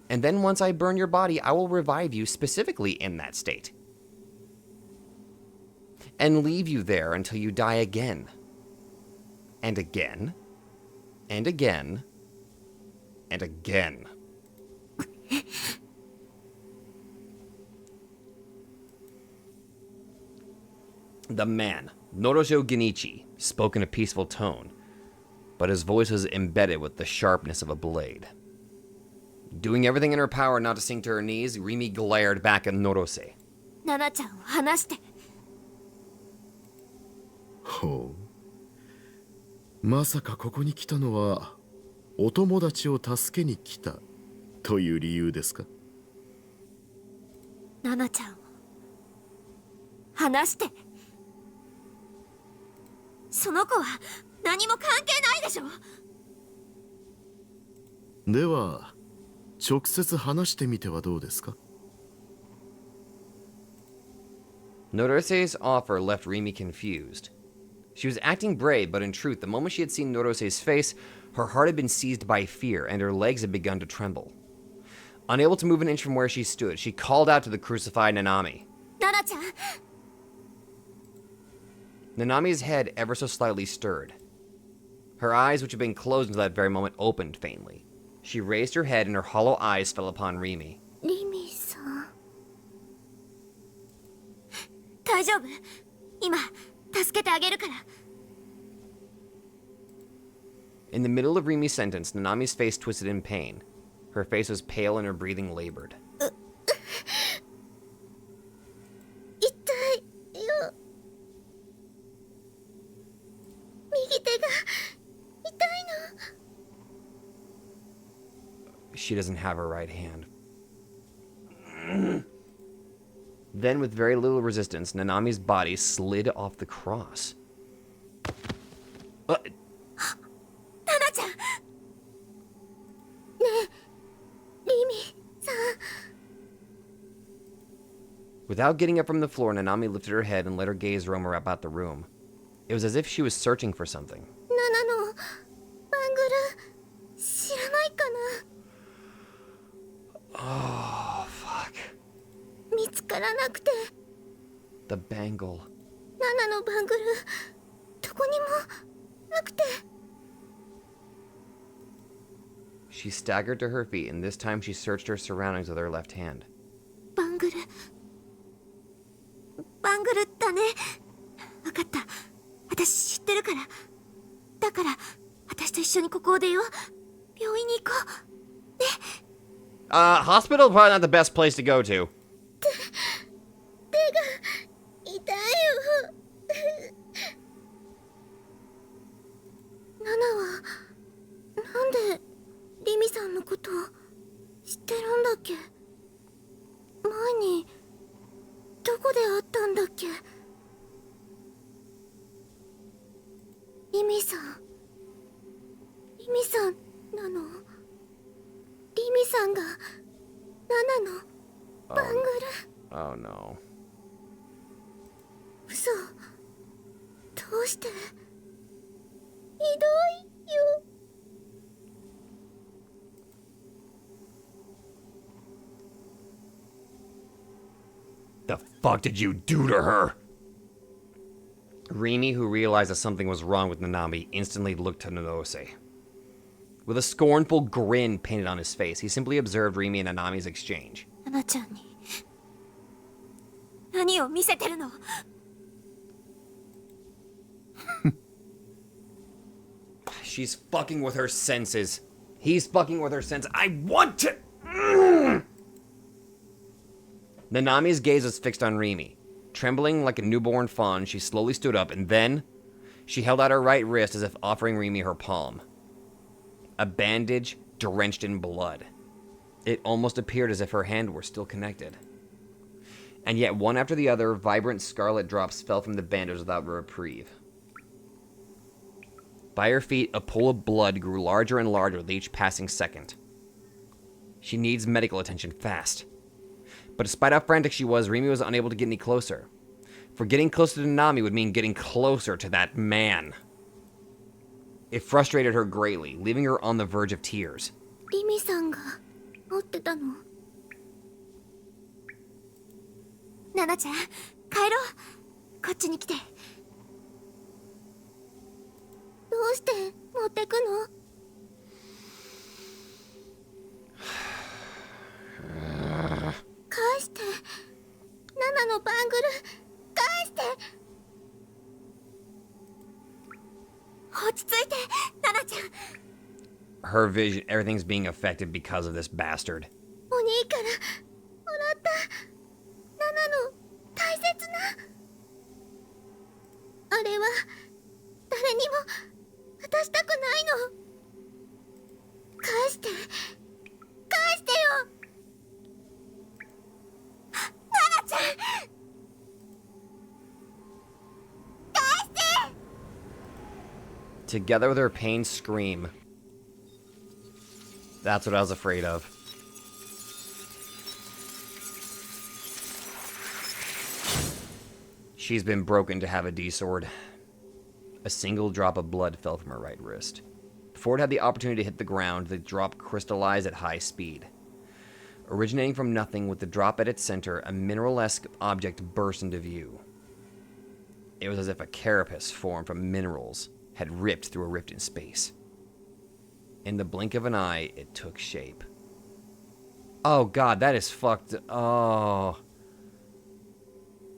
And then once I burn your body, I will revive you specifically in that state. And leave you there until you die again. And again. And again. And again. The man, Norosho Genichi, spoke in a peaceful tone, but his voice was embedded with the sharpness of a blade. Doing everything in her power not to sink to her knees, Rimi glared back at Norose. ナナちゃんを離して。ほう。まさかここに来たのはお友達を助けに来たという理由ですか？ナナちゃんを離して。その子は何も関係ないでしょ。では直接話してみてはどうですか？ Norose's offer left Rimi confused. She was acting brave, but in truth, the moment she had seen Norose's face, her heart had been seized by fear, and her legs had begun to tremble. Unable to move an inch from where she stood, she called out to the crucified Nanami. ナナちゃん。 Nanami's head ever so slightly stirred. Her eyes, which had been closed until that very moment, opened faintly. She raised her head, and her hollow eyes fell upon Rimi. リミさん。大丈夫？今助けてあげるから。 In the middle of Rimi's sentence, Nanami's face twisted in pain. Her face was pale and her breathing labored. 痛いよ。右手が痛いの。 She doesn't have her right hand. Then, with very little resistance, Nanami's body slid off the cross. ナナちゃん。ねえ、リミさん。 Without getting up from the floor, Nanami lifted her head and let her gaze roam about the room. It was as if she was searching for something. ナナのバングル知らないかな。 Oh, fuck. 見つからなくて。 The bangle. ナナのバングルどこにもなくて。 She staggered to her feet, and this time she searched her surroundings with her left hand. バングルだね。分かった。私知ってるから。だから私と一緒にここを出よう。病院に行こう。ね。 Hospital probably not the best place to go to. 手が痛いよ。ナナはなんでリミさんのことを知ってるんだっけ。前にどこで会ったんだっけ。リミさんなの。リミさんがナナのバングル。 Oh no. 嘘。どうして。ひどいよ。 The fuck did you do to her? Rimi, who realized that something was wrong with Nanami, instantly looked to Norose. With a scornful grin painted on his face, he simply observed Rimi and Nanami's exchange. ナナちゃんに何を見せてるの。 She's fucking with her senses. He's fucking with her senses. I want to... Nanami's gaze was fixed on Rimi. Trembling like a newborn fawn, she slowly stood up, and then she held out her right wrist as if offering Rimi her palm. A bandage drenched in blood. It almost appeared as if her hand were still connected. And yet, one after the other, vibrant scarlet drops fell from the bandage without reprieve. By her feet, a pool of blood grew larger and larger with each passing second. She needs medical attention fast. But despite how frantic she was, Rimi was unable to get any closer. For getting closer to Nanami would mean getting closer to that man. It frustrated her greatly, leaving her on the verge of tears. リミさんが持ってたの。ナナちゃん、帰ろう。こっちに来て。どうして持ってくの。返して。ナナのバングル返して。落ち着いて、ナナちゃん。her vision, everything's being affected because of this bastard. お兄からもらったナナの大切なあれは誰にも渡したくないの。返して返してよナナちゃん返して Together with her pain scream. That's what I was afraid of. She's been broken to have a D-sword. A single drop of blood fell from her right wrist. Before it had the opportunity to hit the ground, the drop crystallized at high speed. Originating from nothing with the drop at its center, a mineral-esque object burst into view. It was as if a carapace formed from minerals had ripped through a rift in space. In the blink of an eye, it took shape. Oh god, that is fucked. Oh.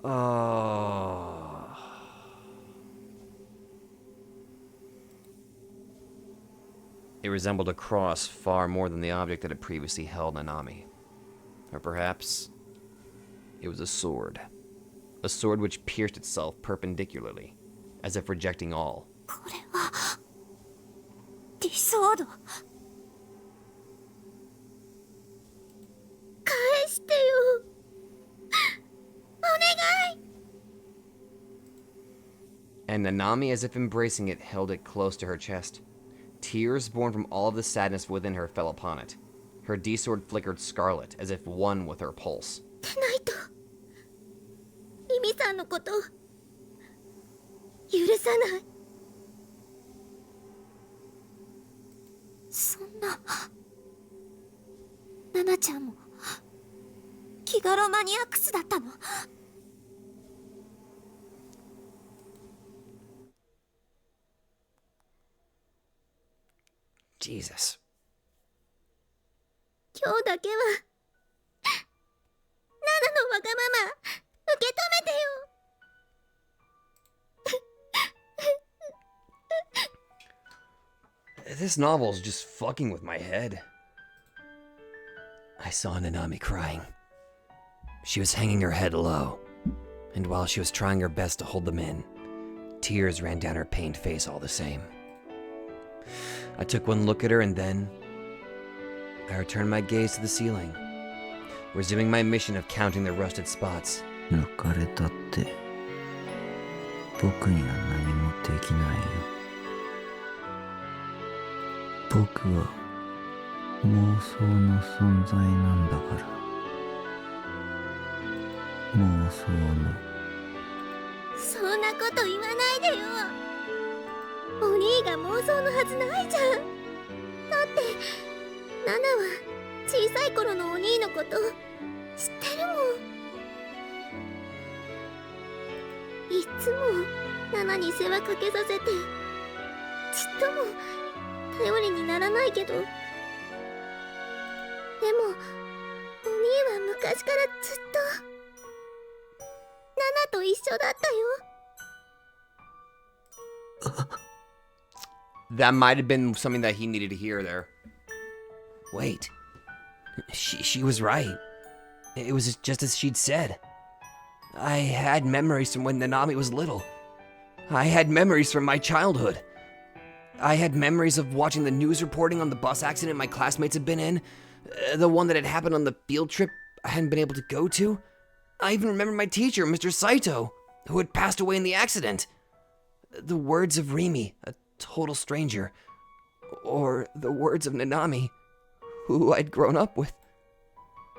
Oh. It resembled a cross far more than the object that had previously held Nanami. Or perhaps it was a sword. A sword which pierced itself perpendicularly, as if rejecting all. これはディソード返してよお願い And Nanami, as if embracing it, held it close to her chest. Tears born from all of the sadness within her fell upon it. Her D-sword flickered scarlet, as if one with her pulse. でないとリミさんのこと許さないそんなナナちゃんも気ガロマニアックスだったの Jesus. 今日だけはナナのわがまま受け止めてよ This novel is just fucking with my head. I saw Nanami crying. She was hanging her head low, and while she was trying her best to hold them in, tears ran down her pained face all the same. I took one look at her and then I returned my gaze to the ceiling, resuming my mission of counting the rusted spots. 泣かれたって僕には何もできないよ。僕は妄想の存在なんだから。妄想の。そんなこと言わないでよお兄が妄想のはずないじゃんだってナナは小さい頃のお兄のこと知ってるもんいつもナナに世話かけさせてちっとも頼りにならないけどでもお兄は昔からずっとナナと一緒だったよ That might have been something that he needed to hear there. Wait. She was right. It was just as she'd said. I had memories from when Nanami was little. I had memories from my childhood. I had memories of watching the news reporting on the bus accident my classmates had been in. The one that had happened on the field trip I hadn't been able to go to. I even remember my teacher, Mr. Saito, who had passed away in the accident. The words of Rimi, a total stranger. Or the words of Nanami, who I'd grown up with.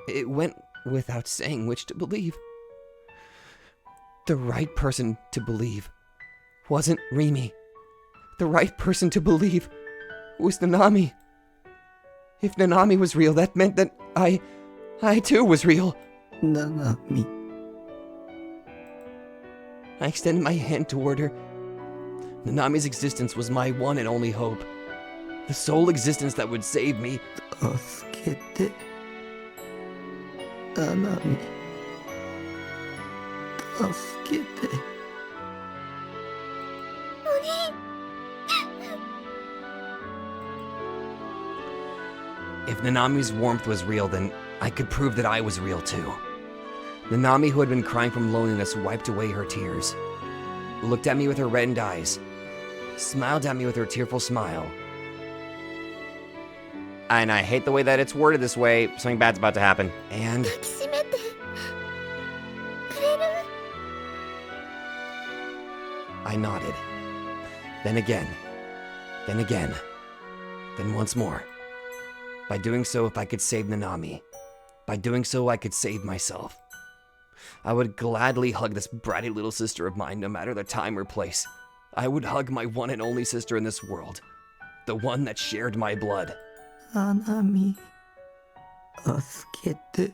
It went without saying which to believe. The right person to believe wasn't Rimi. The right person to believe was Nanami. If Nanami was real, that meant that I too was real. ななみ I extended my hand toward her. Nanami's existence was my one and only hope. The sole existence that would save me. 助けてななみ助けてお兄 If Nanami's warmth was real, then I could prove that I was real too. Nanami, who had been crying from loneliness, wiped away her tears, looked at me with her reddened eyes, smiled at me with her tearful smile. And I hate the way that it's worded this way. Something bad's about to happen. And 抱きしめてくれる？ I nodded. Then again. Then again. Then once more. By doing so, if I could save Nanami, by doing so, I could save myself. I would gladly hug this bratty little sister of mine, no matter the time or place. I would hug my one and only sister in this world. The one that shared my blood. ナナミ、助けて。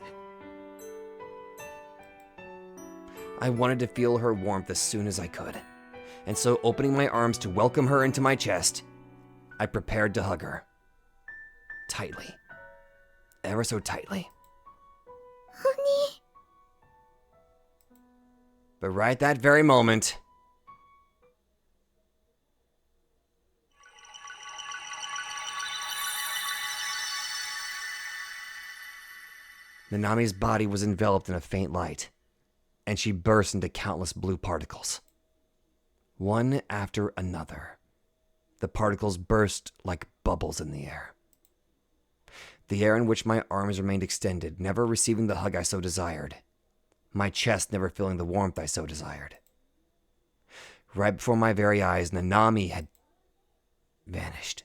I wanted to feel her warmth as soon as I could. And so, opening my arms to welcome her into my chest, I prepared to hug her. Tightly. Ever so tightly. 兄。 But right that very moment, Nanami's body was enveloped in a faint light, and she burst into countless blue particles. One after another, the particles burst like bubbles in the air. The air in which my arms remained extended, never receiving the hug I so desired. My chest never feeling the warmth I so desired. Right before my very eyes, Nanami had vanished.